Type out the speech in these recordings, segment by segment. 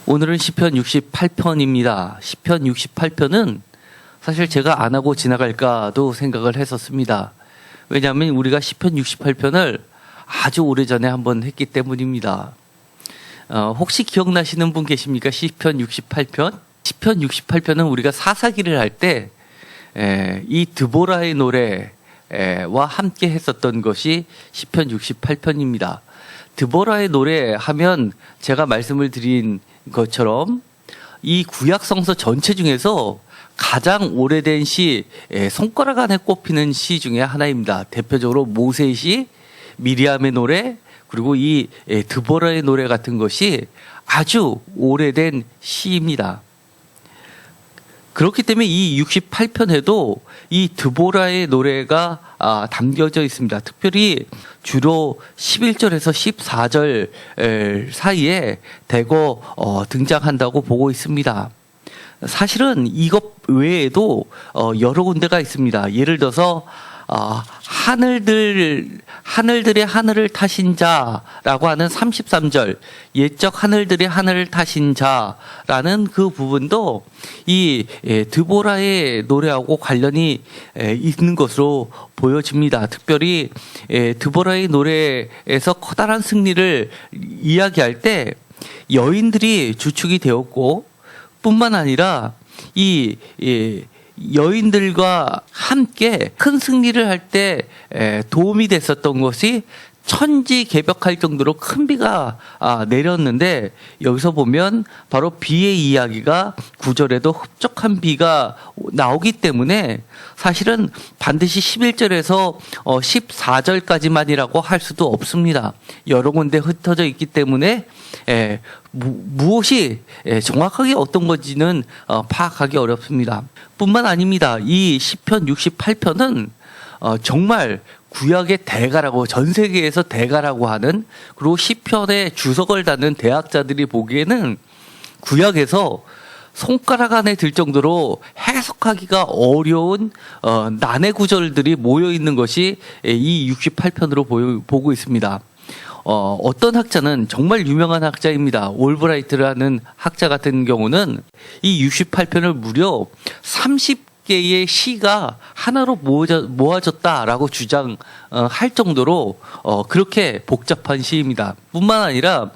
오늘은 시편 68편입니다. 시편 68편은 사실 제가 안 하고 지나갈까도 생각을 했었습니다. 왜냐하면 우리가 시편 68편을 아주 오래전에 한번 했기 때문입니다. 혹시 기억나시는 분 계십니까? 시편 68편? 시편 68편은 우리가 사사기를 할 때 이 드보라의 노래와 함께 했었던 것이 시편 68편입니다. 드보라의 노래 하면 제가 말씀을 드린 것처럼 이 구약 성서 전체 중에서 가장 오래된 시, 손가락 안에 꼽히는 시 중에 하나입니다. 대표적으로 모세의 시, 미리암의 노래, 그리고 이 드보라의 노래 같은 것이 아주 오래된 시입니다. 그렇기 때문에 이 68편에도 이 드보라의 노래가 담겨져 있습니다. 특별히 주로 11절에서 14절 사이에 대거 등장한다고 보고 있습니다. 사실은 이것 외에도 여러 군데가 있습니다. 예를 들어서 하늘들의 하늘을 타신 자라고 하는 33절, 옛적 하늘들의 하늘을 타신 자라는 그 부분도 이 드보라의 노래하고 관련이 있는 것으로 보여집니다. 특별히 드보라의 노래에서 커다란 승리를 이야기할 때 여인들이 주축이 되었고 뿐만 아니라 이 여인들과 함께 큰 승리를 할 때 도움이 됐었던 것이 천지개벽할 정도로 큰 비가 내렸는데, 여기서 보면 바로 비의 이야기가 9절에도 흡족한 비가 나오기 때문에 사실은 반드시 11절에서 14절까지만이라고 할 수도 없습니다. 여러 군데 흩어져 있기 때문에 무엇이 정확하게 어떤 건지는 파악하기 어렵습니다. 뿐만 아닙니다. 이 시편 68편은 정말 구약의 대가라고, 전 세계에서 대가라고 하는, 그리고 시편에 주석을 다는 대학자들이 보기에는 구약에서 손가락 안에 들 정도로 해석하기가 어려운 난해 구절들이 모여 있는 것이 이 68편으로 보고 있습니다. 어떤 학자는, 정말 유명한 학자입니다. 올브라이트라는 학자 같은 경우는 이 68편을 무려 30개의 시가 하나로 모아졌다라고 주장할 정도로 그렇게 복잡한 시입니다. 뿐만 아니라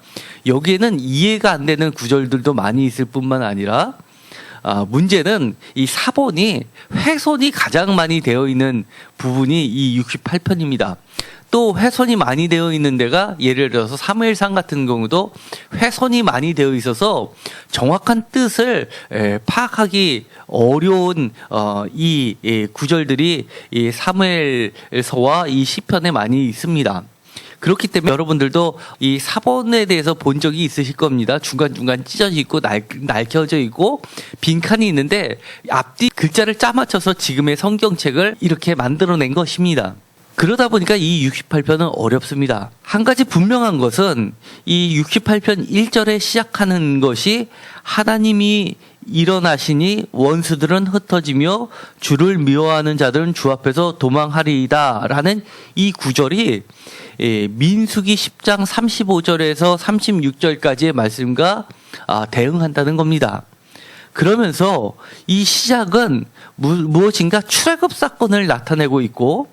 여기에는 이해가 안 되는 구절들도 많이 있을 뿐만 아니라 문제는 이 사본이, 훼손이 가장 많이 되어 있는 부분이 이 68편입니다. 또 훼손이 많이 되어 있는 데가, 예를 들어서 사무엘상 같은 경우도 훼손이 많이 되어 있어서 정확한 뜻을 파악하기 어려운 이 구절들이 이 사무엘서와 이 시편에 많이 있습니다. 그렇기 때문에 여러분들도 이 사본에 대해서 본 적이 있으실 겁니다. 중간중간 찢어져 있고 날켜져 있고 빈칸이 있는데 앞뒤 글자를 짜맞춰서 지금의 성경책을 이렇게 만들어낸 것입니다. 그러다 보니까 이 68편은 어렵습니다. 한 가지 분명한 것은 이 68편 1절에 시작하는 것이 하나님이 일어나시니 원수들은 흩어지며 주를 미워하는 자들은 주 앞에서 도망하리이다 라는 이 구절이 민수기 10장 35절에서 36절까지의 말씀과 대응한다는 겁니다. 그러면서 이 시작은 무엇인가 출애굽 사건을 나타내고 있고,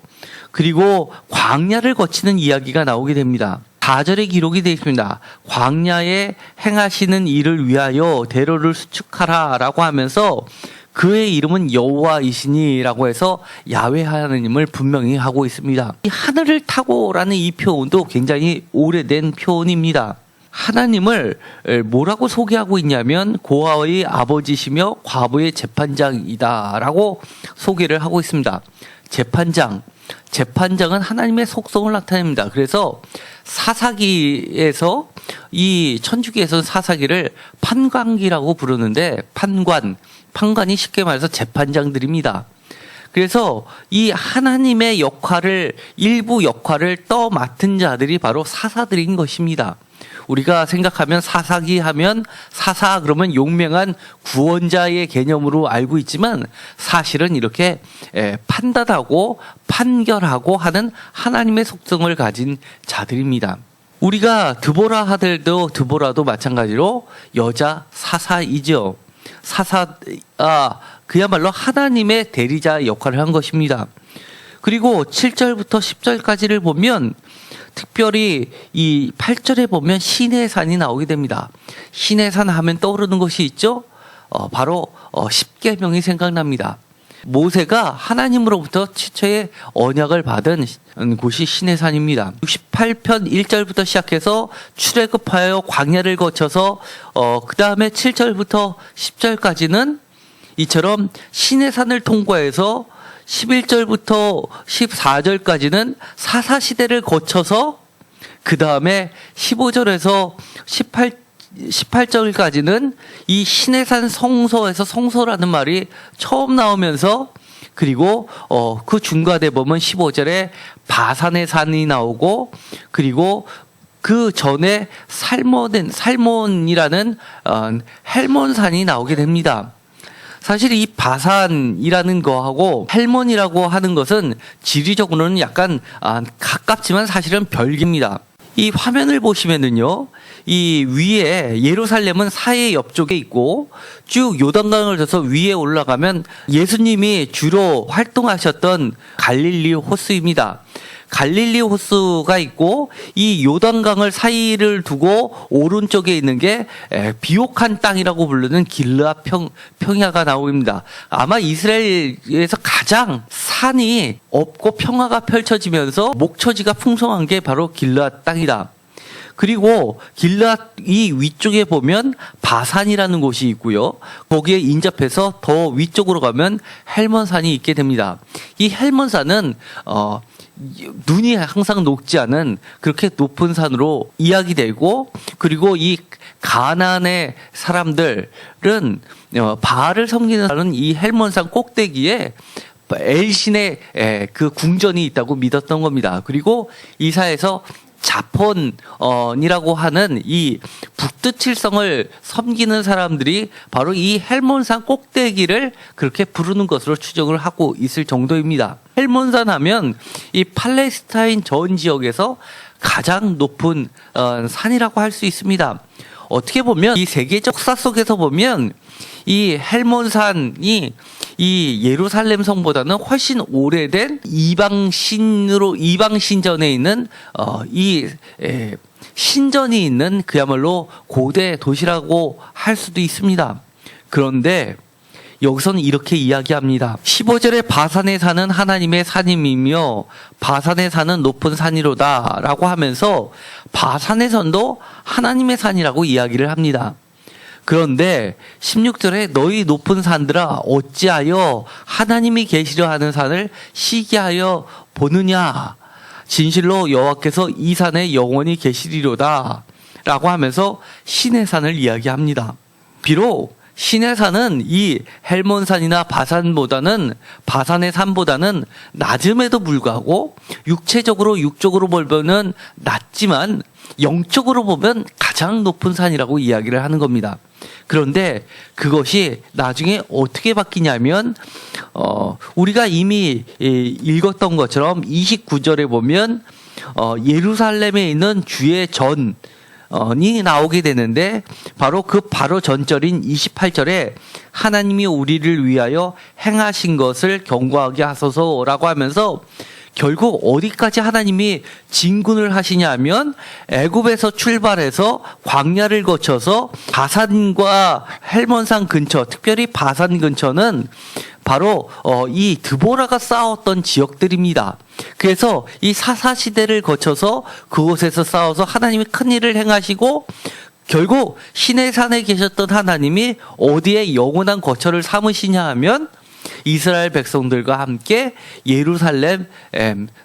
그리고 광야를 거치는 이야기가 나오게 됩니다. 4절에 기록이 되어 있습니다. 광야에 행하시는 일을 위하여 대로를 수축하라 라고 하면서 그의 이름은 여호와이시니라고 해서 야훼 하나님을 분명히 하고 있습니다. 이 하늘을 타고라는 이 표현도 굉장히 오래된 표현입니다. 하나님을 뭐라고 소개하고 있냐면 고아의 아버지시며 과부의 재판장이다 라고 소개를 하고 있습니다. 재판장은 하나님의 속성을 나타냅니다. 그래서 사사기에서, 이 천주교에서 사사기를 판관기라고 부르는데, 판관이 쉽게 말해서 재판장들입니다. 그래서 이 하나님의 일부 역할을 맡은 자들이 바로 사사들인 것입니다. 우리가 생각하면 사사기 하면 사사 그러면 용맹한 구원자의 개념으로 알고 있지만, 사실은 이렇게 판단하고 판결하고 하는 하나님의 속성을 가진 자들입니다. 우리가 드보라도 마찬가지로 여자 사사이죠. 그야말로 하나님의 대리자 역할을 한 것입니다. 그리고 7절부터 10절까지를 보면 특별히 이 8절에 보면 신의 산이 나오게 됩니다. 신의 산 하면 떠오르는 것이 있죠. 바로 십계명이 생각납니다. 모세가 하나님으로부터 최초의 언약을 받은 곳이 신의 산입니다. 68편 1절부터 시작해서 출애굽하여 광야를 거쳐서 그 다음에 7절부터 10절까지는 이처럼 신의 산을 통과해서 11절부터 14절까지는 사사시대를 거쳐서 그 다음에 15절에서 18절까지는 이 신의 산 성소에서 성소라는 말이 처음 나오면서 그리고 그 중간에 보면 15절에 바산의 산이 나오고 그리고 그 전에 살몬이라는 헬몬산이 나오게 됩니다. 사실 이 바산이라는 거하고 헬몬이라고 하는 것은 지리적으로는 약간 가깝지만 사실은 별개입니다. 이 화면을 보시면은요, 이 위에 예루살렘은 사해 옆쪽에 있고 쭉 요단강을 져서 위에 올라가면 예수님이 주로 활동하셨던 갈릴리 호수입니다. 갈릴리 호수가 있고 이 요단강을 사이를 두고 오른쪽에 있는 게 비옥한 땅이라고 부르는 길르앗 평야가 나옵니다. 아마 이스라엘에서 가장 산이 없고 평화가 펼쳐지면서 목초지가 풍성한 게 바로 길르앗 땅이다. 그리고 길르앗 이 위쪽에 보면 바산이라는 곳이 있고요. 거기에 인접해서 더 위쪽으로 가면 헬몬산이 있게 됩니다. 이 헬몬산은 눈이 항상 녹지 않은 그렇게 높은 산으로 이야기되고 그리고 이 가나안의 사람들은 바알을 섬기는 이 헬몬산 꼭대기에 엘신의 그 궁전이 있다고 믿었던 겁니다. 그리고 이사에서 자폰이라고 하는 이 북두칠성을 섬기는 사람들이 바로 이 헬몬산 꼭대기를 그렇게 부르는 것으로 추정을 하고 있을 정도입니다. 헬몬산 하면 이 팔레스타인 전 지역에서 가장 높은 산이라고 할 수 있습니다. 어떻게 보면 이 세계적 역사 속에서 보면 이 헬몬산이 이 예루살렘 성보다는 훨씬 오래된 이방신전에 있는 이 신전이 있는 그야말로 고대 도시라고 할 수도 있습니다. 그런데 여기서는 이렇게 이야기합니다. 15절에 바산에 사는 하나님의 산임이며 바산에 사는 높은 산이로다 라고 하면서 바산의 산도 하나님의 산이라고 이야기를 합니다. 그런데 16절에 너희 높은 산들아 어찌하여 하나님이 계시려 하는 산을 시기하여 보느냐 진실로 여호와께서 이 산에 영원히 계시리로다 라고 하면서 신의 산을 이야기합니다. 비록 신의 산은 이 헬몬산이나 바산의 산보다는 낮음에도 불구하고 육적으로 보면 낮지만 영적으로 보면 가장 높은 산이라고 이야기를 하는 겁니다. 그런데 그것이 나중에 어떻게 바뀌냐면 우리가 이미 읽었던 것처럼 29절에 보면 예루살렘에 있는 주의 전이 나오게 되는데 바로 전절인 28절에 하나님이 우리를 위하여 행하신 것을 경고하게 하소서라고 하면서 결국 어디까지 하나님이 진군을 하시냐면 애굽에서 출발해서 광야를 거쳐서 바산과 헬몬산 근처, 특별히 바산 근처는 바로 이 드보라가 싸웠던 지역들입니다. 그래서 이 사사시대를 거쳐서 그곳에서 싸워서 하나님이 큰 일을 행하시고 결국 신의 산에 계셨던 하나님이 어디에 영원한 거처를 삼으시냐 하면 이스라엘 백성들과 함께 예루살렘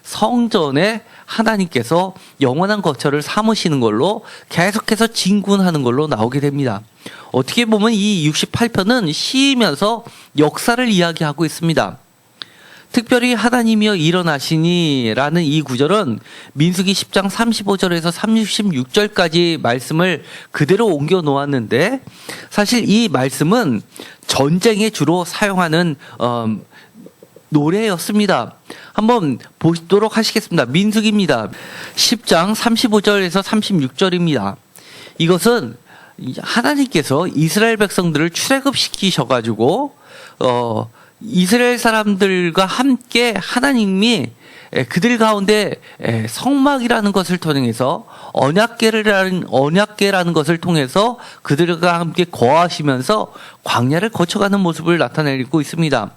성전에 하나님께서 영원한 거처를 삼으시는 걸로 계속해서 진군하는 걸로 나오게 됩니다. 어떻게 보면 이 68편은 시이면서 역사를 이야기하고 있습니다. 특별히 하나님이여 일어나시니라는 이 구절은 민수기 10장 35절에서 36절까지 말씀을 그대로 옮겨 놓았는데 사실 이 말씀은 전쟁에 주로 사용하는 노래였습니다. 한번 보도록 하시겠습니다. 민수기입니다. 10장 35절에서 36절입니다. 이것은 하나님께서 이스라엘 백성들을 출애굽시키셔가지고 이스라엘 사람들과 함께 하나님이 그들 가운데 성막이라는 것을 통해서 언약궤라는 것을 통해서 그들과 함께 거하시면서 광야를 거쳐가는 모습을 나타내고 있습니다.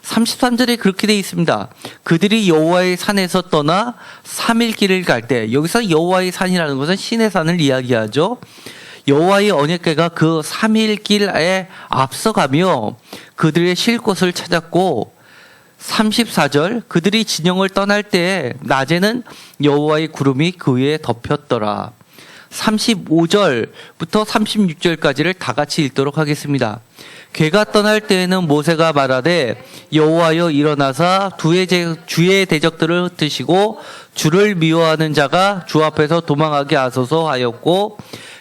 33절에 그렇게 되어 있습니다. 그들이 여호와의 산에서 떠나 3일 길을 갈 때, 여기서 여호와의 산이라는 것은 신의 산을 이야기하죠. 여호와의 언약궤가 그 3일 길에 앞서가며 그들의 쉴 곳을 찾았고, 34절 그들이 진영을 떠날 때 낮에는 여호와의 구름이 그 위에 덮였더라. 35절부터 36절까지를 다 같이 읽도록 하겠습니다. 궤가 떠날 때에는 모세가 말하되 여호와여 일어나사 주의 대적들을 흩으시고 주를 미워하는 자가 주 앞에서 도망하게 하소서 하였고,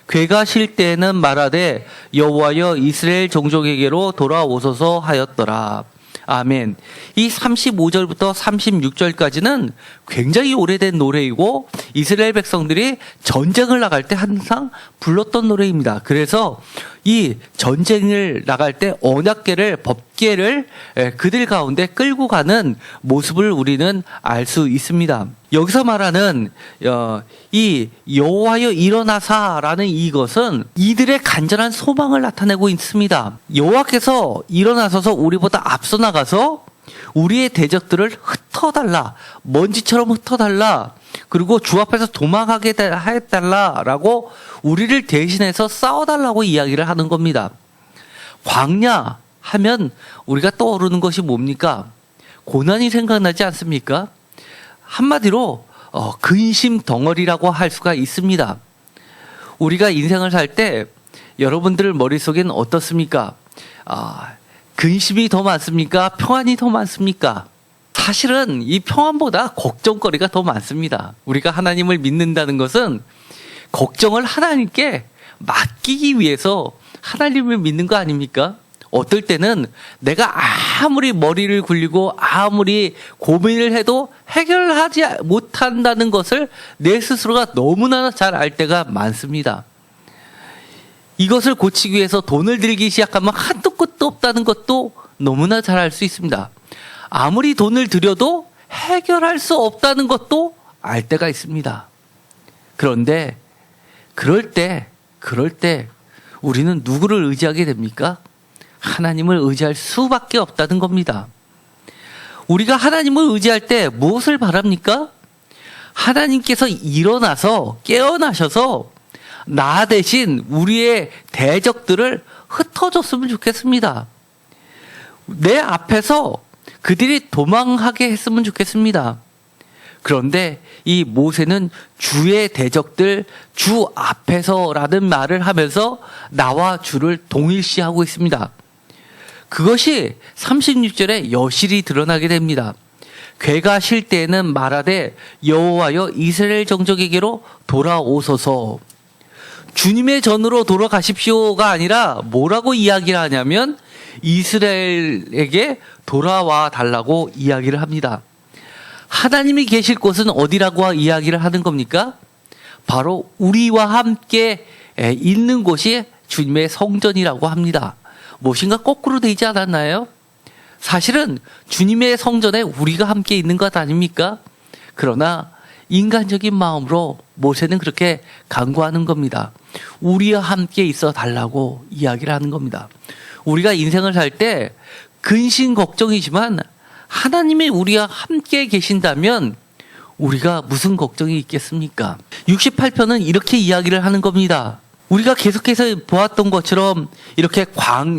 궤가 쉴 때에는 말하되 여호와여 이스라엘 종족에게로 돌아오소서 하였더라. 아멘. 이 35절부터 36절까지는 굉장히 오래된 노래이고 이스라엘 백성들이 전쟁을 나갈 때 항상 불렀던 노래입니다. 그래서 이 전쟁을 나갈 때 언약궤를, 법궤를 그들 가운데 끌고 가는 모습을 우리는 알 수 있습니다. 여기서 말하는 이 여호와여 일어나사라는 이것은 이들의 간절한 소망을 나타내고 있습니다. 여호와께서 일어나셔서 우리보다 앞서 나가서 우리의 대적들을 흩어달라, 먼지처럼 흩어달라, 그리고 주 앞에서 도망하게 해달라라고 우리를 대신해서 싸워달라고 이야기를 하는 겁니다. 광야 하면 우리가 떠오르는 것이 뭡니까? 고난이 생각나지 않습니까? 한마디로 근심 덩어리라고 할 수가 있습니다. 우리가 인생을 살 때 여러분들 머릿속엔 어떻습니까? 근심이 더 많습니까? 평안이 더 많습니까? 사실은 이 평안보다 걱정거리가 더 많습니다. 우리가 하나님을 믿는다는 것은 걱정을 하나님께 맡기기 위해서 하나님을 믿는 거 아닙니까? 어떨 때는 내가 아무리 머리를 굴리고 아무리 고민을 해도 해결하지 못한다는 것을 내 스스로가 너무나 잘 알 때가 많습니다. 이것을 고치기 위해서 돈을 들기 시작하면 한도 끝도 없다는 것도 너무나 잘 알 수 있습니다. 아무리 돈을 들여도 해결할 수 없다는 것도 알 때가 있습니다. 그런데 그럴 때 우리는 누구를 의지하게 됩니까? 하나님을 의지할 수밖에 없다는 겁니다. 우리가 하나님을 의지할 때 무엇을 바랍니까? 하나님께서 일어나서 깨어나셔서 나 대신 우리의 대적들을 흩어줬으면 좋겠습니다. 내 앞에서 그들이 도망하게 했으면 좋겠습니다. 그런데 이 모세는 주의 대적들 주 앞에서라는 말을 하면서 나와 주를 동일시하고 있습니다. 그것이 36절에 여실히 드러나게 됩니다. 궤가 쉴 때에는 말하되 여호와여 이스라엘 종족에게로 돌아오소서. 주님의 전으로 돌아가십시오가 아니라 뭐라고 이야기를 하냐면 이스라엘에게 돌아와 달라고 이야기를 합니다. 하나님이 계실 곳은 어디라고 이야기를 하는 겁니까? 바로 우리와 함께 있는 곳이 주님의 성전이라고 합니다. 무엇인가 거꾸로 되지 않았나요? 사실은 주님의 성전에 우리가 함께 있는 것 아닙니까? 그러나 인간적인 마음으로 모세는 그렇게 간구하는 겁니다. 우리와 함께 있어 달라고 이야기를 하는 겁니다. 우리가 인생을 살 때 근심 걱정이지만 하나님이 우리와 함께 계신다면 우리가 무슨 걱정이 있겠습니까? 68편은 이렇게 이야기를 하는 겁니다. 우리가 계속해서 보았던 것처럼 이렇게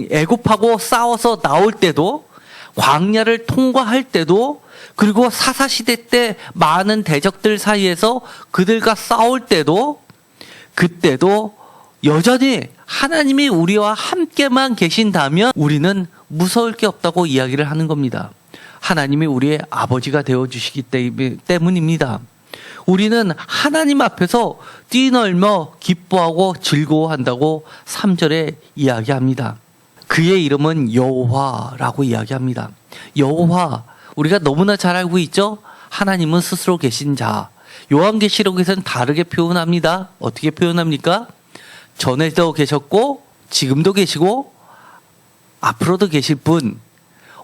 애굽하고 싸워서 나올 때도, 광야를 통과할 때도, 그리고 사사시대 때 많은 대적들 사이에서 그들과 싸울 때도, 그때도 여전히 하나님이 우리와 함께만 계신다면 우리는 무서울 게 없다고 이야기를 하는 겁니다. 하나님이 우리의 아버지가 되어주시기 때문입니다. 우리는 하나님 앞에서 뛰놀며 기뻐하고 즐거워한다고 3절에 이야기합니다. 그의 이름은 여호와라고 이야기합니다. 여호와, 우리가 너무나 잘 알고 있죠? 하나님은 스스로 계신 자. 요한계시록에서는 다르게 표현합니다. 어떻게 표현합니까? 전에도 계셨고 지금도 계시고 앞으로도 계실 분.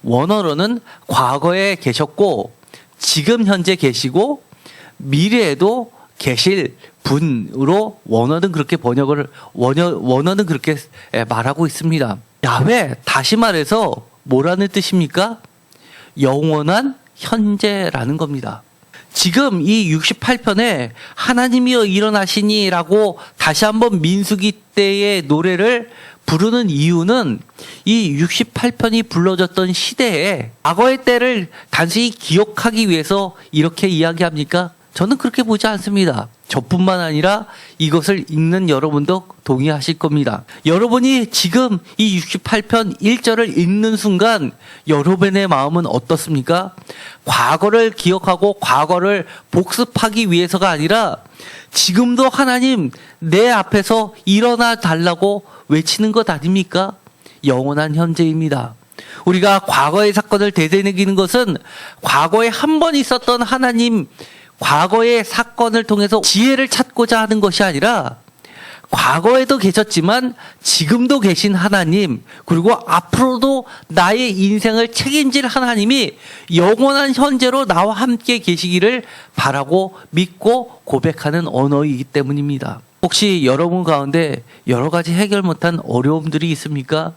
원어로는 과거에 계셨고 지금 현재 계시고 미래에도 계실 분으로 원어는 그렇게 원어는 그렇게 말하고 있습니다. 야훼, 다시 말해서 뭐라는 뜻입니까? 영원한 현재라는 겁니다. 지금 이 68편에 하나님이여 일어나시니라고 다시 한번 민수기 때의 노래를 부르는 이유는 이 68편이 불러졌던 시대에 과거의 때를 단순히 기억하기 위해서 이렇게 이야기합니까? 저는 그렇게 보지 않습니다. 저뿐만 아니라 이것을 읽는 여러분도 동의하실 겁니다. 여러분이 지금 이 68편 1절을 읽는 순간 여러분의 마음은 어떻습니까? 과거를 기억하고 과거를 복습하기 위해서가 아니라 지금도 하나님 내 앞에서 일어나 달라고 외치는 것 아닙니까? 영원한 현재입니다. 우리가 과거의 사건을 되새기는 것은 과거에 한 번 있었던 하나님 과거의 사건을 통해서 지혜를 찾고자 하는 것이 아니라 과거에도 계셨지만 지금도 계신 하나님 그리고 앞으로도 나의 인생을 책임질 하나님이 영원한 현재로 나와 함께 계시기를 바라고 믿고 고백하는 언어이기 때문입니다. 혹시 여러분 가운데 여러 가지 해결 못한 어려움들이 있습니까?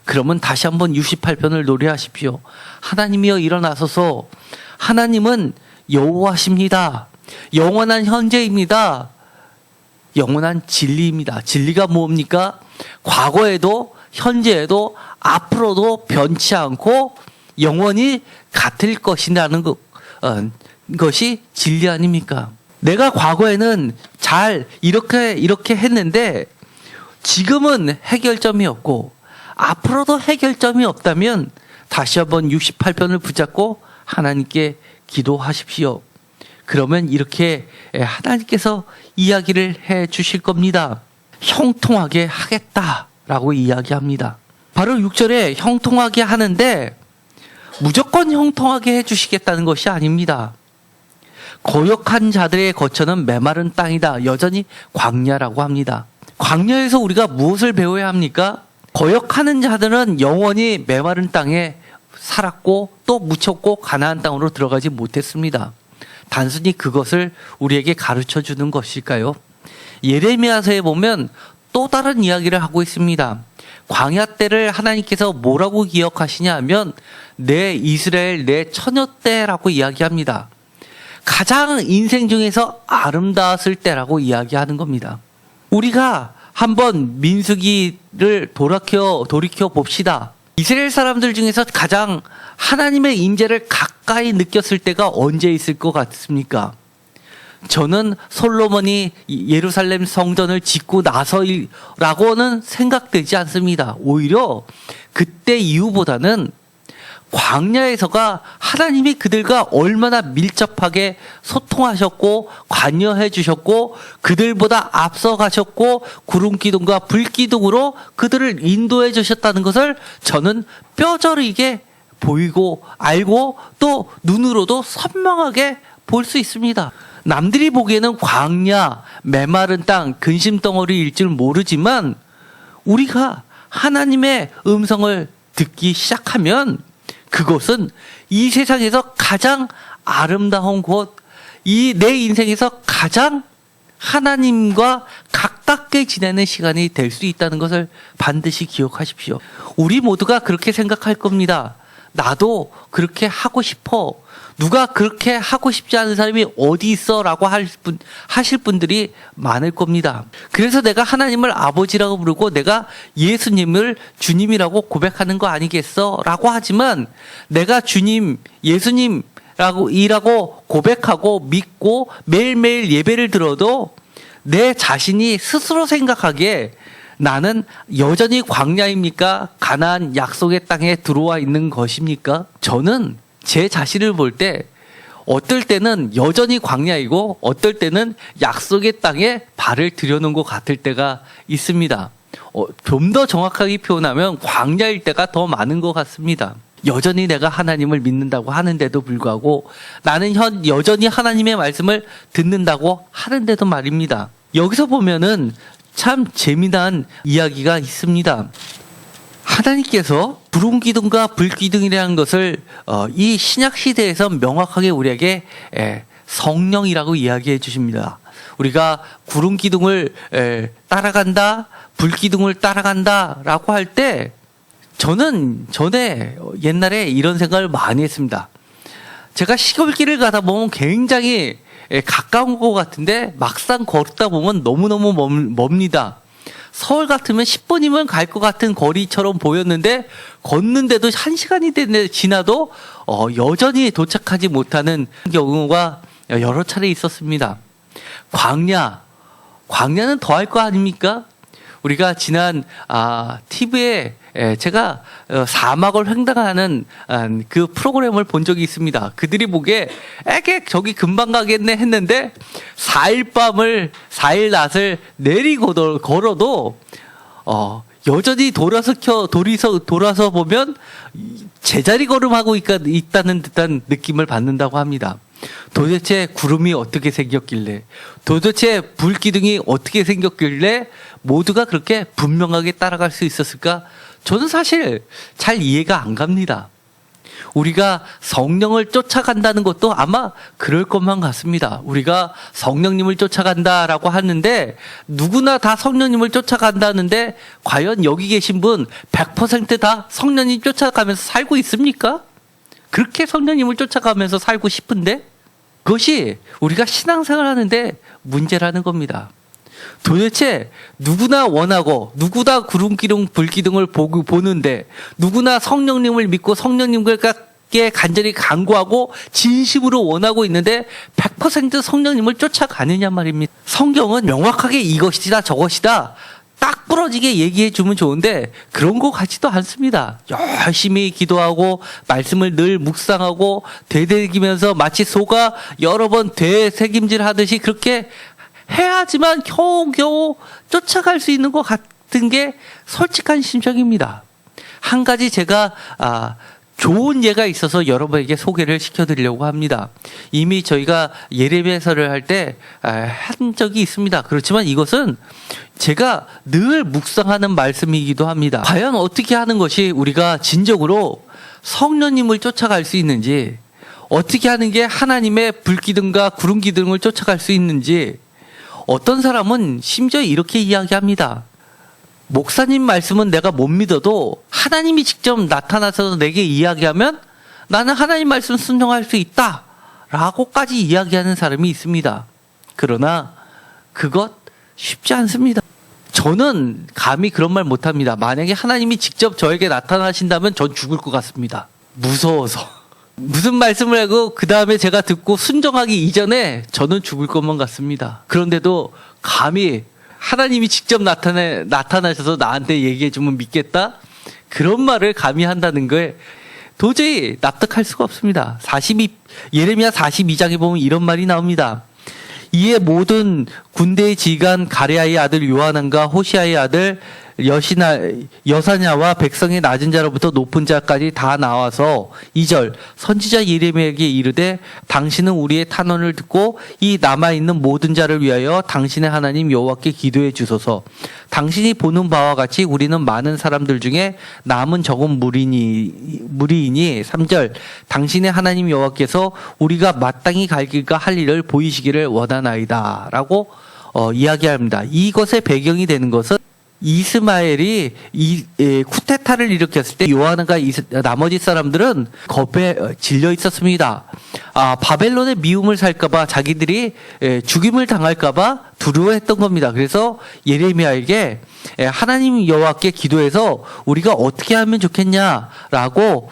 그러면 다시 한번 68편을 노래하십시오. 하나님이여 일어나소서. 하나님은 여호와십니다. 영원한 현재입니다. 영원한 진리입니다. 진리가 뭡니까? 과거에도 현재에도 앞으로도 변치 않고 영원히 같을 것이라는 것이 진리 아닙니까? 내가 과거에는 잘 이렇게 했는데 지금은 해결점이 없고 앞으로도 해결점이 없다면 다시 한번 68편을 붙잡고 하나님께 기도하십시오. 그러면 이렇게 하나님께서 이야기를 해 주실 겁니다. 형통하게 하겠다라고 이야기합니다. 바로 6절에 형통하게 하는데 무조건 형통하게 해 주시겠다는 것이 아닙니다. 거역한 자들의 거처는 메마른 땅이다. 여전히 광야라고 합니다. 광야에서 우리가 무엇을 배워야 합니까? 거역하는 자들은 영원히 메마른 땅에 살았고 또 묻혔고 가나안 땅으로 들어가지 못했습니다. 단순히 그것을 우리에게 가르쳐 주는 것일까요? 예레미야서에 보면 또 다른 이야기를 하고 있습니다. 광야 때를 하나님께서 뭐라고 기억하시냐 하면 내 이스라엘 내 처녀 때라고 이야기합니다. 가장 인생 중에서 아름다웠을 때라고 이야기하는 겁니다. 우리가 한번 민수기를 돌이켜 봅시다. 이스라엘 사람들 중에서 가장 하나님의 임재를 가까이 느꼈을 때가 언제 있을 것 같습니까? 저는 솔로몬이 예루살렘 성전을 짓고 나서라고는 생각되지 않습니다. 오히려 그때 이후보다는 광야에서가 하나님이 그들과 얼마나 밀접하게 소통하셨고 관여해 주셨고 그들보다 앞서 가셨고 구름기둥과 불기둥으로 그들을 인도해 주셨다는 것을 저는 뼈저리게 보이고 알고 또 눈으로도 선명하게 볼 수 있습니다. 남들이 보기에는 광야, 메마른 땅, 근심덩어리일 줄 모르지만 우리가 하나님의 음성을 듣기 시작하면 그것은 이 세상에서 가장 아름다운 곳, 이 내 인생에서 가장 하나님과 가깝게 지내는 시간이 될 수 있다는 것을 반드시 기억하십시오. 우리 모두가 그렇게 생각할 겁니다. 나도 그렇게 하고 싶어. 누가 그렇게 하고 싶지 않은 사람이 어디 있어? 라고 하실 분들이 많을 겁니다. 그래서 내가 하나님을 아버지라고 부르고 내가 예수님을 주님이라고 고백하는 거 아니겠어? 라고 하지만 내가 주님, 예수님이라고 고백하고 믿고 매일매일 예배를 들어도 내 자신이 스스로 생각하기에 나는 여전히 광야입니까? 가나안 약속의 땅에 들어와 있는 것입니까? 저는 제 자신을 볼 때 어떨 때는 여전히 광야이고 어떨 때는 약속의 땅에 발을 들여놓은 것 같을 때가 있습니다. 좀 더 정확하게 표현하면 광야일 때가 더 많은 것 같습니다. 여전히 내가 하나님을 믿는다고 하는데도 불구하고 나는 여전히 하나님의 말씀을 듣는다고 하는데도 말입니다. 여기서 보면은 참 재미난 이야기가 있습니다. 하나님께서 구름 기둥과 불 기둥이라는 것을 이 신약 시대에서 명확하게 우리에게 성령이라고 이야기해 주십니다. 우리가 구름 기둥을 따라간다, 불 기둥을 따라간다라고 할 때 저는 전에 옛날에 이런 생각을 많이 했습니다. 제가 시골길을 가다 보면 굉장히 가까운 것 같은데 막상 걷다 보면 너무너무 멉니다. 서울 같으면 10분이면 갈 것 같은 거리처럼 보였는데 걷는데도 1시간이 지나도 여전히 도착하지 못하는 경우가 여러 차례 있었습니다. 광야는 더 할 거 아닙니까? 우리가 지난 TV에 제가 사막을 횡단하는 그 프로그램을 본 적이 있습니다. 그들이 보기에 저기 금방 가겠네 했는데 4일 낮을 걸어도 여전히 돌아서 보면 제자리 걸음하고 있다는 듯한 느낌을 받는다고 합니다. 도대체 구름이 어떻게 생겼길래, 도대체 불기둥이 어떻게 생겼길래 모두가 그렇게 분명하게 따라갈 수 있었을까? 저는 사실 잘 이해가 안 갑니다. 우리가 성령을 쫓아간다는 것도 아마 그럴 것만 같습니다. 우리가 성령님을 쫓아간다라고 하는데 누구나 다 성령님을 쫓아간다는데 과연 여기 계신 분 100% 다 성령님 쫓아가면서 살고 있습니까? 그렇게 성령님을 쫓아가면서 살고 싶은데 그것이 우리가 신앙생활 하는데 문제라는 겁니다. 도대체 누구나 원하고 누구나 구름기둥 불기둥을 보는데 누구나 성령님을 믿고 성령님께 간절히 간구하고 진심으로 원하고 있는데 100% 성령님을 쫓아가느냐 말입니다. 성경은 명확하게 이것이다 저것이다 딱 부러지게 얘기해 주면 좋은데 그런 것 같지도 않습니다. 열심히 기도하고 말씀을 늘 묵상하고 되새기면서 마치 소가 여러 번 되새김질 하듯이 그렇게 해야지만 겨우겨우 쫓아갈 수 있는 것 같은 게 솔직한 심정입니다. 한 가지 제가 좋은 예가 있어서 여러분에게 소개를 시켜드리려고 합니다. 이미 저희가 예레미야서를 할 때 한 적이 있습니다. 그렇지만 이것은 제가 늘 묵상하는 말씀이기도 합니다. 과연 어떻게 하는 것이 우리가 진정으로 성령님을 쫓아갈 수 있는지, 어떻게 하는 게 하나님의 불기둥과 구름기둥을 쫓아갈 수 있는지, 어떤 사람은 심지어 이렇게 이야기합니다. 목사님 말씀은 내가 못 믿어도 하나님이 직접 나타나서 내게 이야기하면 나는 하나님 말씀 순종할 수 있다 라고까지 이야기하는 사람이 있습니다. 그러나 그것 쉽지 않습니다. 저는 감히 그런 말 못합니다. 만약에 하나님이 직접 저에게 나타나신다면 전 죽을 것 같습니다. 무서워서. 무슨 말씀을 하고 그 다음에 제가 듣고 순종하기 이전에 저는 죽을 것만 같습니다. 그런데도 감히 하나님이 직접 나타나셔서 나한테 얘기해주면 믿겠다? 그런 말을 감히 한다는 거에 도저히 납득할 수가 없습니다. 예레미야 42장에 보면 이런 말이 나옵니다. 이에 모든 군대의 지휘관 가레아의 아들 요하난과 호시아의 아들 여사냐와 백성의 낮은 자로부터 높은 자까지 다 나와서 2절 선지자 예레미야에게 이르되 당신은 우리의 탄원을 듣고 이 남아있는 모든 자를 위하여 당신의 하나님 여호와께 기도해 주소서. 당신이 보는 바와 같이 우리는 많은 사람들 중에 남은 적은 무리이니 3절 당신의 하나님 여호와께서 우리가 마땅히 갈 길과 할 일을 보이시기를 원하나이다 라고 이야기합니다. 이것의 배경이 되는 것은 이스마엘이 쿠데타를 일으켰을 때 요하난과 나머지 사람들은 겁에 질려 있었습니다. 바벨론의 미움을 살까봐 자기들이 죽임을 당할까봐 두려워했던 겁니다. 그래서 예레미야에게 하나님 여호와께 기도해서 우리가 어떻게 하면 좋겠냐라고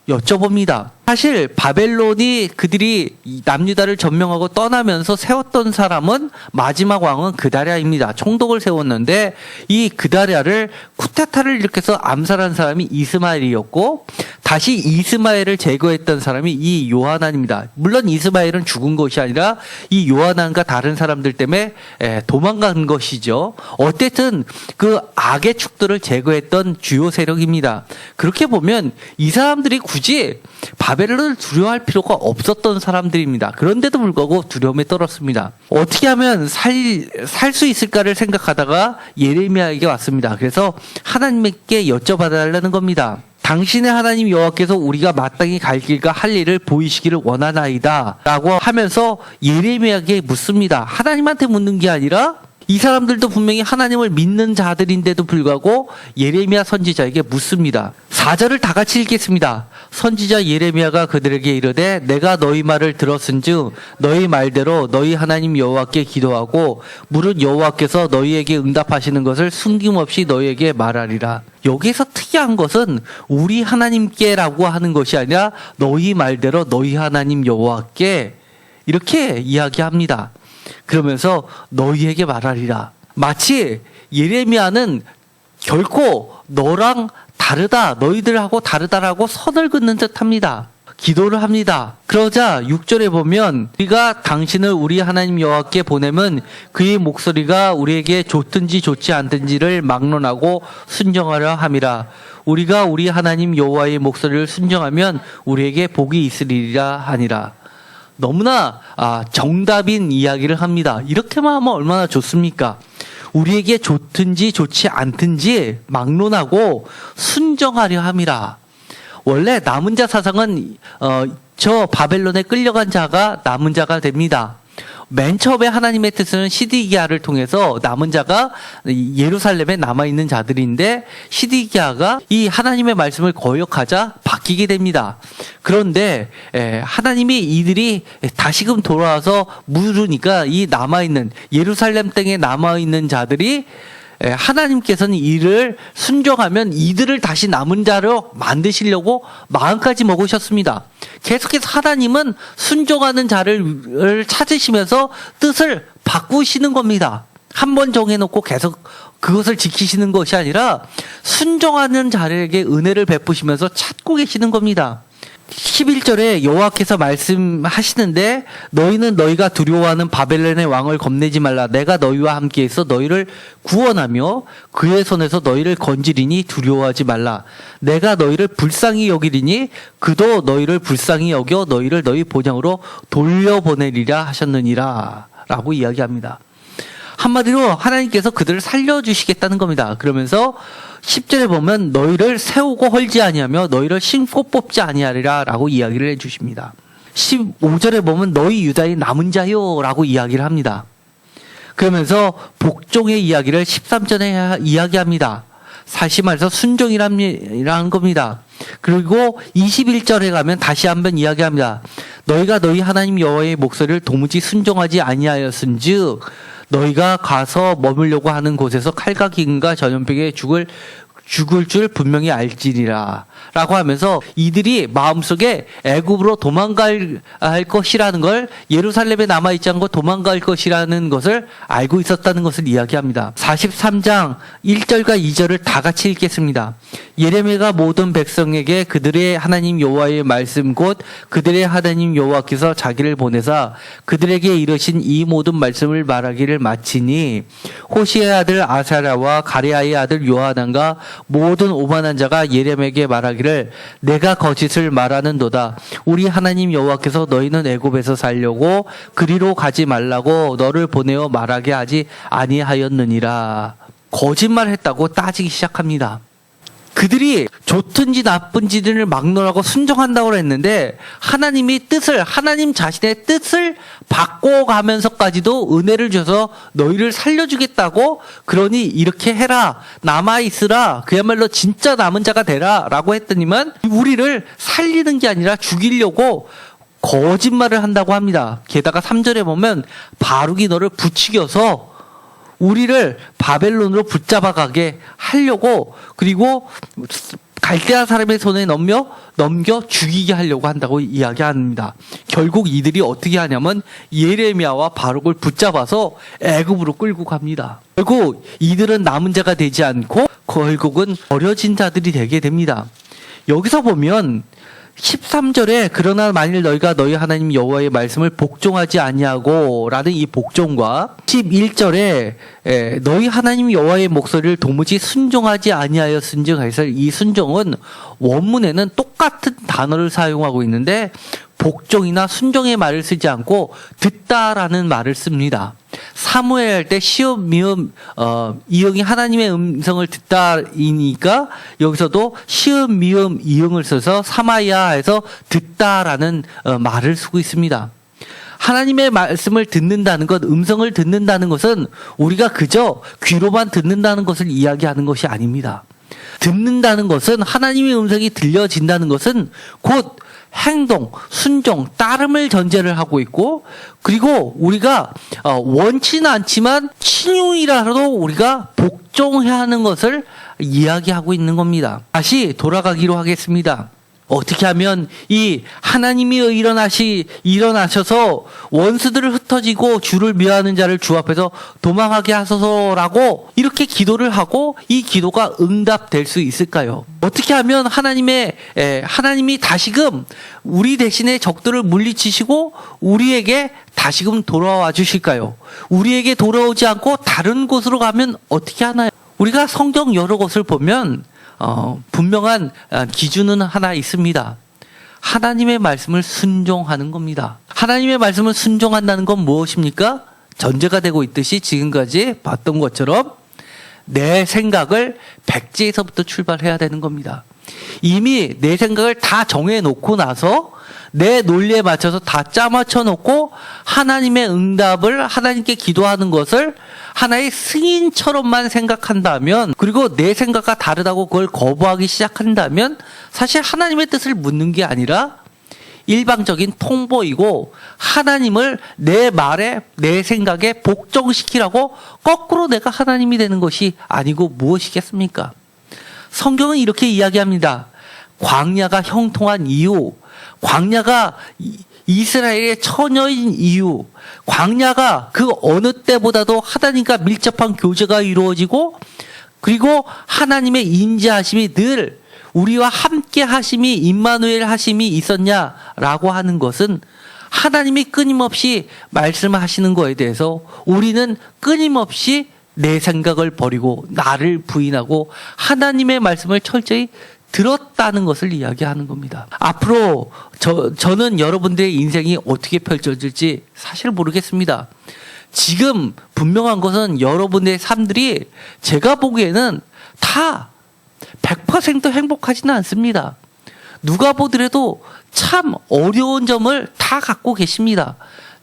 여쭤봅니다. 사실 바벨론이 그들이 남유다를 점령하고 떠나면서 세웠던 사람은 마지막 왕은 그다랴입니다. 총독을 세웠는데 이 그다랴를 쿠데타를 일으켜서 암살한 사람이 이스마엘이었고 다시 이스마엘을 제거했던 사람이 이 요하난입니다. 물론 이스마엘은 죽은 것이 아니라 이 요하난과 다른 사람들 때문에 도망간 것이죠. 어쨌든 그 악의 축들을 제거했던 주요 세력입니다. 그렇게 보면 이 사람들이 굳이 바벨론을 두려워할 필요가 없었던 사람들입니다. 그런데도 불구하고 두려움에 떨었습니다. 어떻게 하면 살 수 있을까를 생각하다가 예레미야에게 왔습니다. 그래서 하나님께 여쭤봐달라는 겁니다. 당신의 하나님 여호와께서 우리가 마땅히 갈 길과 할 일을 보이시기를 원하나이다 라고 하면서 예레미야에게 묻습니다. 하나님한테 묻는 게 아니라 이 사람들도 분명히 하나님을 믿는 자들인데도 불구하고 예레미야 선지자에게 묻습니다. 4절을 다 같이 읽겠습니다. 선지자 예레미야가 그들에게 이르되 내가 너희 말을 들었은즉 너희 말대로 너희 하나님 여호와께 기도하고 물은 여호와께서 너희에게 응답하시는 것을 숨김없이 너희에게 말하리라. 여기에서 특이한 것은 우리 하나님께라고 하는 것이 아니라 너희 말대로 너희 하나님 여호와께 이렇게 이야기합니다. 그러면서 너희에게 말하리라. 마치 예레미야는 결코 너랑 다르다, 너희들하고 다르다라고 선을 긋는 듯합니다. 기도를 합니다. 그러자 6절에 보면 우리가 당신을 우리 하나님 여호와께 보내면 그의 목소리가 우리에게 좋든지 좋지 않든지를 막론하고 순정하려 함이라. 우리가 우리 하나님 여호와의 목소리를 순정하면 우리에게 복이 있으리라 하니라. 너무나 정답인 이야기를 합니다. 이렇게만 하면 얼마나 좋습니까? 우리에게 좋든지 좋지 않든지 막론하고 순정하려 함이라. 원래 남은 자 사상은 저 바벨론에 끌려간 자가 남은 자가 됩니다. 맨 처음에 하나님의 뜻은 시드기야를 통해서 남은 자가 예루살렘에 남아있는 자들인데 시드기야가 이 하나님의 말씀을 거역하자 바뀌게 됩니다. 그런데 하나님이 이들이 다시금 돌아와서 물으니까 이 남아있는 예루살렘 땅에 남아있는 자들이 하나님께서는 이를 순종하면 이들을 다시 남은 자로 만드시려고 마음까지 먹으셨습니다. 계속해서 하나님은 순종하는 자를 찾으시면서 뜻을 바꾸시는 겁니다. 한 번 정해놓고 계속 그것을 지키시는 것이 아니라 순종하는 자에게 은혜를 베푸시면서 찾고 계시는 겁니다. 11절에 여호와께서 말씀하시는데 너희는 너희가 두려워하는 바벨론의 왕을 겁내지 말라. 내가 너희와 함께 있어 너희를 구원하며 그의 손에서 너희를 건지리니 두려워하지 말라. 내가 너희를 불쌍히 여기리니 그도 너희를 불쌍히 여겨 너희를 너희 본향으로 돌려보내리라 하셨느니라 라고 이야기합니다. 한마디로 하나님께서 그들을 살려주시겠다는 겁니다. 그러면서 10절에 보면 너희를 세우고 헐지 아니하며 너희를 심고 뽑지 아니하리라 라고 이야기를 해주십니다. 15절에 보면 너희 유다의 남은 자요 라고 이야기를 합니다. 그러면서 복종의 이야기를 13절에 이야기합니다. 사실 말해서 순종이라는 겁니다. 그리고 21절에 가면 다시 한번 이야기합니다. 너희가 너희 하나님 여호와의 목소리를 도무지 순종하지 아니하였은즉 너희가 가서 머물려고 하는 곳에서 칼과 기근과 전염병에 죽을 줄 분명히 알지니라 라고 하면서 이들이 마음속에 애굽으로 도망갈 것이라는 걸 예루살렘에 남아있지 않고 도망갈 것이라는 것을 알고 있었다는 것을 이야기합니다. 43장 1절과 2절을 다 같이 읽겠습니다. 예레미야가 모든 백성에게 그들의 하나님 여호와의 말씀 곧 그들의 하나님 여호와께서 자기를 보내사 그들에게 이르신 이 모든 말씀을 말하기를 마치니 호시의 아들 아사랴와 가레아의 아들 요하난과 모든 오만한 자가 예레미야에게 말하기를 내가 거짓을 말하는도다. 우리 하나님 여호와께서 너희는 애굽에서 살려고 그리로 가지 말라고 너를 보내어 말하게 하지 아니하였느니라. 거짓말했다고 따지기 시작합니다. 그들이 좋든지 나쁜지를 막론하고 순종한다고 했는데 하나님이 하나님 자신의 뜻을 바꿔가면서까지도 은혜를 줘서 너희를 살려주겠다고 그러니 이렇게 해라 남아있으라 그야말로 진짜 남은 자가 되라 라고 했더니만 우리를 살리는 게 아니라 죽이려고 거짓말을 한다고 합니다. 게다가 3절에 보면 바룩이 너를 부추겨서 우리를 바벨론으로 붙잡아가게 하려고 그리고 갈대아 사람의 손에 넘겨 죽이게 하려고 한다고 이야기합니다. 결국 이들이 어떻게 하냐면 예레미야와 바룩을 붙잡아서 애굽으로 끌고 갑니다. 결국 이들은 남은 자가 되지 않고 결국은 버려진 자들이 되게 됩니다. 여기서 보면 13절에 그러나 만일 너희가 너희 하나님 여호와의 말씀을 복종하지 아니하고 라는 이 복종과 11절에 너희 하나님 여호와의 목소리를 도무지 순종하지 아니하였은즉 해서 이 순종은 원문에는 똑같은 단어를 사용하고 있는데 복종이나 순종의 말을 쓰지 않고 듣다라는 말을 씁니다. 사무엘 할 때 시옷 미음 이응이 하나님의 음성을 듣다이니까 여기서도 시옷 미음 이응을 써서 사마야에서 듣다라는 말을 쓰고 있습니다. 하나님의 말씀을 듣는다는 것, 음성을 듣는다는 것은 우리가 그저 귀로만 듣는다는 것을 이야기하는 것이 아닙니다. 듣는다는 것은 하나님의 음성이 들려진다는 것은 곧 행동, 순종, 따름을 전제를 하고 있고 그리고 우리가 원치는 않지만 친유이라도 우리가 복종해야 하는 것을 이야기하고 있는 겁니다. 다시 돌아가기로 하겠습니다. 어떻게 하면 이 하나님이 일어나셔서 원수들을 흩어지고 주를 미워하는 자를 주 앞에서 도망하게 하소서라고 이렇게 기도를 하고 이 기도가 응답될 수 있을까요? 어떻게 하면 하나님이 다시금 우리 대신에 적들을 물리치시고 우리에게 다시금 돌아와 주실까요? 우리에게 돌아오지 않고 다른 곳으로 가면 어떻게 하나요? 우리가 성경 여러 곳을 보면 분명한 기준은 하나 있습니다. 하나님의 말씀을 순종하는 겁니다. 하나님의 말씀을 순종한다는 건 무엇입니까? 전제가 되고 있듯이 지금까지 봤던 것처럼 내 생각을 백지에서부터 출발해야 되는 겁니다. 이미 내 생각을 다 정해놓고 나서 내 논리에 맞춰서 다 짜맞춰 놓고 하나님의 응답을 하나님께 기도하는 것을 하나의 승인처럼만 생각한다면 그리고 내 생각과 다르다고 그걸 거부하기 시작한다면 사실 하나님의 뜻을 묻는 게 아니라 일방적인 통보이고 하나님을 내 말에 내 생각에 복종시키라고 거꾸로 내가 하나님이 되는 것이 아니고 무엇이겠습니까? 성경은 이렇게 이야기합니다. 광야가 형통한 이유, 광야가 이스라엘의 처녀인 이유, 광야가 그 어느 때보다도 하나님과 밀접한 교제가 이루어지고 그리고 하나님의 인자하심이 늘 우리와 함께 하심이 임마누엘 하심이 있었냐라고 하는 것은 하나님이 끊임없이 말씀하시는 거에 대해서 우리는 끊임없이 내 생각을 버리고 나를 부인하고 하나님의 말씀을 철저히 들었다는 것을 이야기하는 겁니다. 앞으로 저는 여러분들의 인생이 어떻게 펼쳐질지 사실 모르겠습니다. 지금 분명한 것은 여러분의 삶들이 제가 보기에는 다 100% 행복하지는 않습니다. 누가 보더라도 참 어려운 점을 다 갖고 계십니다.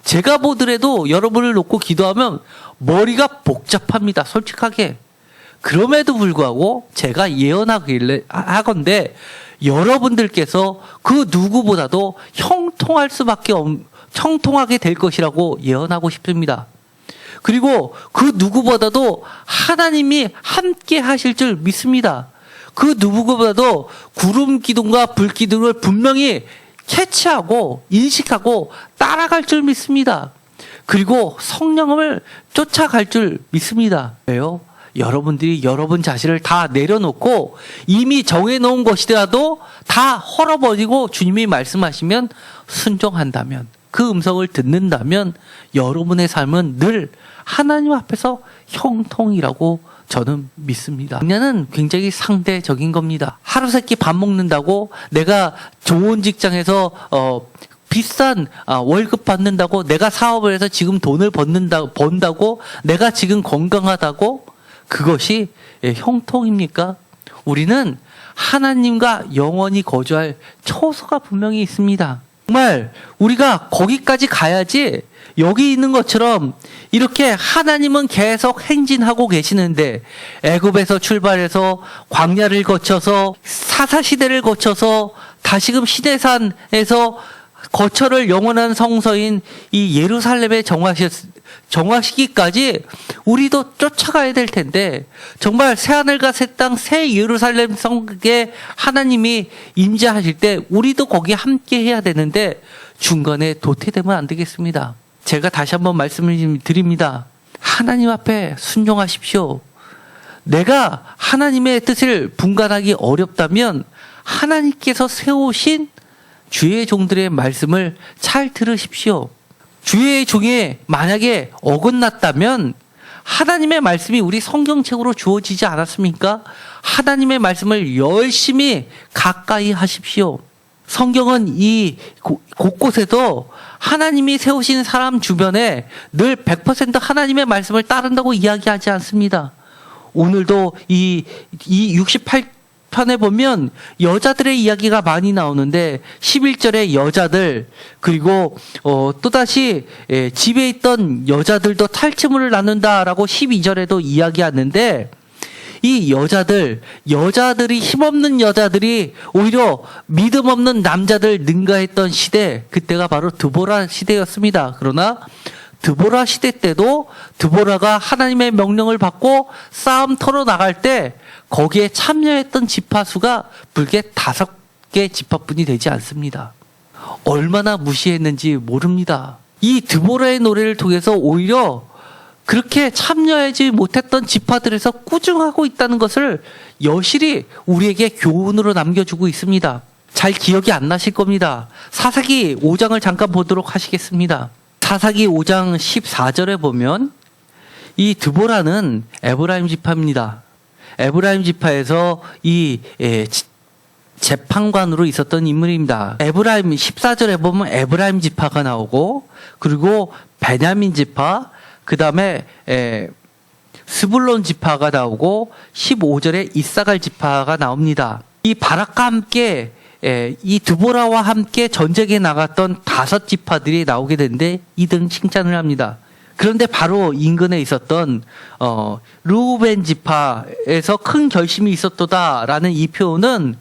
제가 보더라도 여러분을 놓고 기도하면 머리가 복잡합니다. 솔직하게. 그럼에도 불구하고 제가 예언하건대 여러분들께서 그 누구보다도 형통하게 될 것이라고 예언하고 싶습니다. 그리고 그 누구보다도 하나님이 함께 하실 줄 믿습니다. 그 누구보다도 구름 기둥과 불 기둥을 분명히 캐치하고 인식하고 따라갈 줄 믿습니다. 그리고 성령을 쫓아갈 줄 믿습니다. 왜요? 여러분들이 여러분 자신을 다 내려놓고 이미 정해놓은 것이라도 다 헐어버리고 주님이 말씀하시면 순종한다면 그 음성을 듣는다면 여러분의 삶은 늘 하나님 앞에서 형통이라고 저는 믿습니다. 광야는 굉장히 상대적인 겁니다. 하루 세끼 밥 먹는다고 내가 좋은 직장에서 비싼 월급 받는다고 내가 사업을 해서 지금 돈을 번다고 내가 지금 건강하다고 그것이 형통입니까? 우리는 하나님과 영원히 거주할 처소가 분명히 있습니다. 정말 우리가 거기까지 가야지 여기 있는 것처럼 이렇게 하나님은 계속 행진하고 계시는데 애굽에서 출발해서 광야를 거쳐서 사사시대를 거쳐서 다시금 시내산에서 거처를 영원한 성서인 이 예루살렘에 정하시기까지 우리도 쫓아가야 될 텐데 정말 새하늘과 새 땅 새 예루살렘 성에 하나님이 임재하실 때 우리도 거기 함께 해야 되는데 중간에 도태되면 안 되겠습니다. 제가 다시 한번 말씀을 드립니다. 하나님 앞에 순종하십시오. 내가 하나님의 뜻을 분간하기 어렵다면 하나님께서 세우신 주의 종들의 말씀을 잘 들으십시오. 주의 종에 만약에 어긋났다면 하나님의 말씀이 우리 성경책으로 주어지지 않았습니까? 하나님의 말씀을 열심히 가까이 하십시오. 성경은 이 곳곳에도 하나님이 세우신 사람 주변에 늘 100% 하나님의 말씀을 따른다고 이야기하지 않습니다. 오늘도 이 68편에 보면 여자들의 이야기가 많이 나오는데 11절에 여자들 그리고 또다시 집에 있던 여자들도 탈취물을 나눈다라고 12절에도 이야기하는데 이 여자들이 힘없는 여자들이 오히려 믿음 없는 남자들 능가했던 시대, 그때가 바로 드보라 시대였습니다. 그러나 드보라 시대 때도 드보라가 하나님의 명령을 받고 싸움터로 나갈 때 거기에 참여했던 지파수가 불과 5개 지파뿐이 되지 않습니다. 얼마나 무시했는지 모릅니다. 이 드보라의 노래를 통해서 오히려 그렇게 참여하지 못했던 지파들에서 꾸중하고 있다는 것을 여실히 우리에게 교훈으로 남겨주고 있습니다. 잘 기억이 안 나실 겁니다. 사사기 5장을 잠깐 보도록 하시겠습니다. 사사기 5장 14절에 보면 이 드보라는 에브라임 지파입니다. 에브라임 지파에서 이 재판관으로 있었던 인물입니다. 에브라임 14절에 보면 에브라임 지파가 나오고 그리고 베냐민 지파 그 다음에 스불론 지파가 나오고 15절에 이사갈 지파가 나옵니다. 이 바락과 함께 이 드보라와 함께 전쟁에 나갔던 5지파들이 나오게 되는데 이들은 칭찬을 합니다. 그런데 바로 인근에 있었던 르우벤 지파에서 큰 결심이 있었도다라는 이 표현은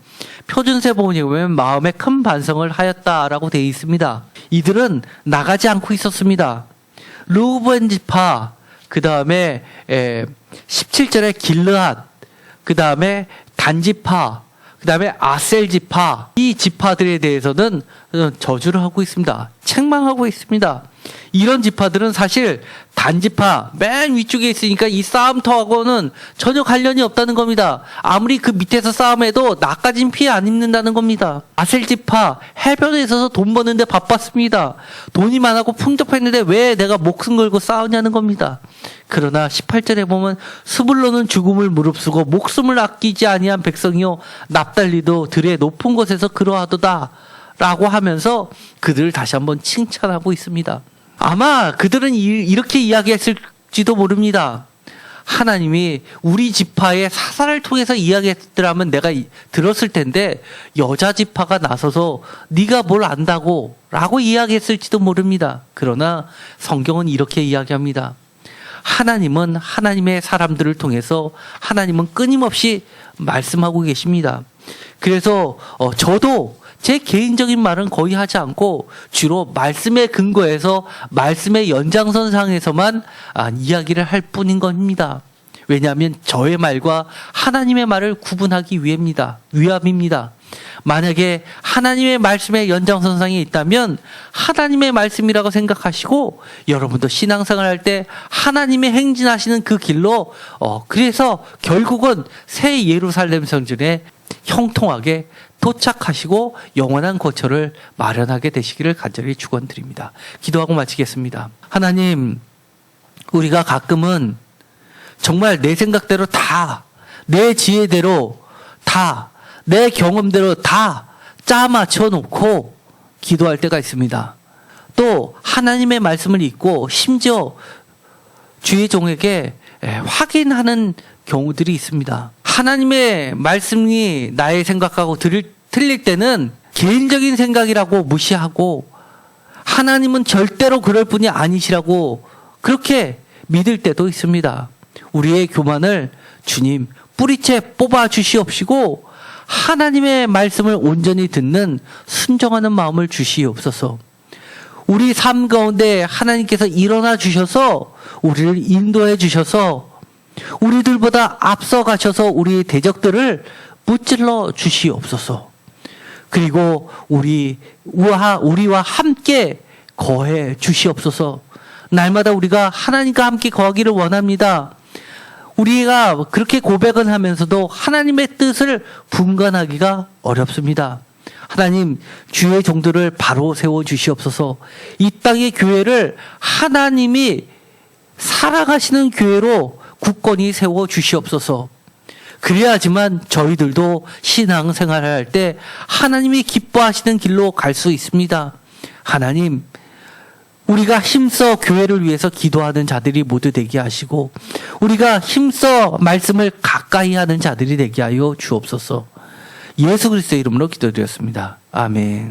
표준세 본에 보면 마음에 큰 반성을 하였다라고 되어 있습니다. 이들은 나가지 않고 있었습니다. 르우벤 지파, 그 다음에 17절에 길르앗, 그 다음에 단 지파, 그 다음에 아셀 지파, 이 지파들에 대해서는 저주를 하고 있습니다. 책망하고 있습니다. 이런 지파들은 사실 단 지파 맨 위쪽에 있으니까 이 싸움터하고는 전혀 관련이 없다는 겁니다. 아무리 그 밑에서 싸움해도 나까진 피해 안 입는다는 겁니다. 아셀 지파 해변에 있어서 돈 버는데 바빴습니다. 돈이 많았고 풍족했는데 왜 내가 목숨 걸고 싸우냐는 겁니다. 그러나 18절에 보면 스불론은 죽음을 무릅쓰고 목숨을 아끼지 아니한 백성이요 납달리도 들의 높은 곳에서 그러하도다 라고 하면서 그들을 다시 한번 칭찬하고 있습니다. 아마 그들은 이렇게 이야기했을지도 모릅니다. 하나님이 우리 지파의 사사를 통해서 이야기했더라면 내가 들었을 텐데 여자 지파가 나서서 네가 뭘 안다고 라고 이야기했을지도 모릅니다. 그러나 성경은 이렇게 이야기합니다. 하나님은 하나님의 사람들을 통해서 하나님은 끊임없이 말씀하고 계십니다. 그래서 저도 제 개인적인 말은 거의 하지 않고 주로 말씀에 근거해서 말씀의 연장선상에서만 이야기를 할 뿐인 겁니다. 왜냐하면 저의 말과 하나님의 말을 구분하기 위함입니다. 만약에 하나님의 말씀의 연장선상에 있다면 하나님의 말씀이라고 생각하시고 여러분도 신앙생활 할 때 하나님의 행진하시는 그 길로 그래서 결국은 새 예루살렘 성전에 형통하게 도착하시고 영원한 거처를 마련하게 되시기를 간절히 축원드립니다. 기도하고 마치겠습니다. 하나님, 우리가 가끔은 정말 내 생각대로 다, 내 지혜대로 다, 내 경험대로 다 짜맞춰 놓고 기도할 때가 있습니다. 또 하나님의 말씀을 읽고 심지어 주의 종에게 확인하는 경우들이 있습니다. 하나님의 말씀이 나의 생각하고 틀릴 때는 개인적인 생각이라고 무시하고 하나님은 절대로 그럴 분이 아니시라고 그렇게 믿을 때도 있습니다. 우리의 교만을 주님 뿌리채 뽑아 주시옵시고 하나님의 말씀을 온전히 듣는 순종하는 마음을 주시옵소서. 우리 삶 가운데 하나님께서 일어나 주셔서 우리를 인도해 주셔서 우리들보다 앞서 가셔서 우리의 대적들을 무찔러 주시옵소서. 그리고 우리와 함께 거해 주시옵소서. 날마다 우리가 하나님과 함께 거하기를 원합니다. 우리가 그렇게 고백은 하면서도 하나님의 뜻을 분간하기가 어렵습니다. 하나님, 주의 종들을 바로 세워 주시옵소서. 이 땅의 교회를 하나님이 살아가시는 교회로 굳건히 세워 주시옵소서. 그래야지만 저희들도 신앙생활을 할 때 하나님이 기뻐하시는 길로 갈 수 있습니다. 하나님, 우리가 힘써 교회를 위해서 기도하는 자들이 모두 되게 하시고, 우리가 힘써 말씀을 가까이 하는 자들이 되게 하여 주옵소서. 예수 그리스도의 이름으로 기도드렸습니다. 아멘.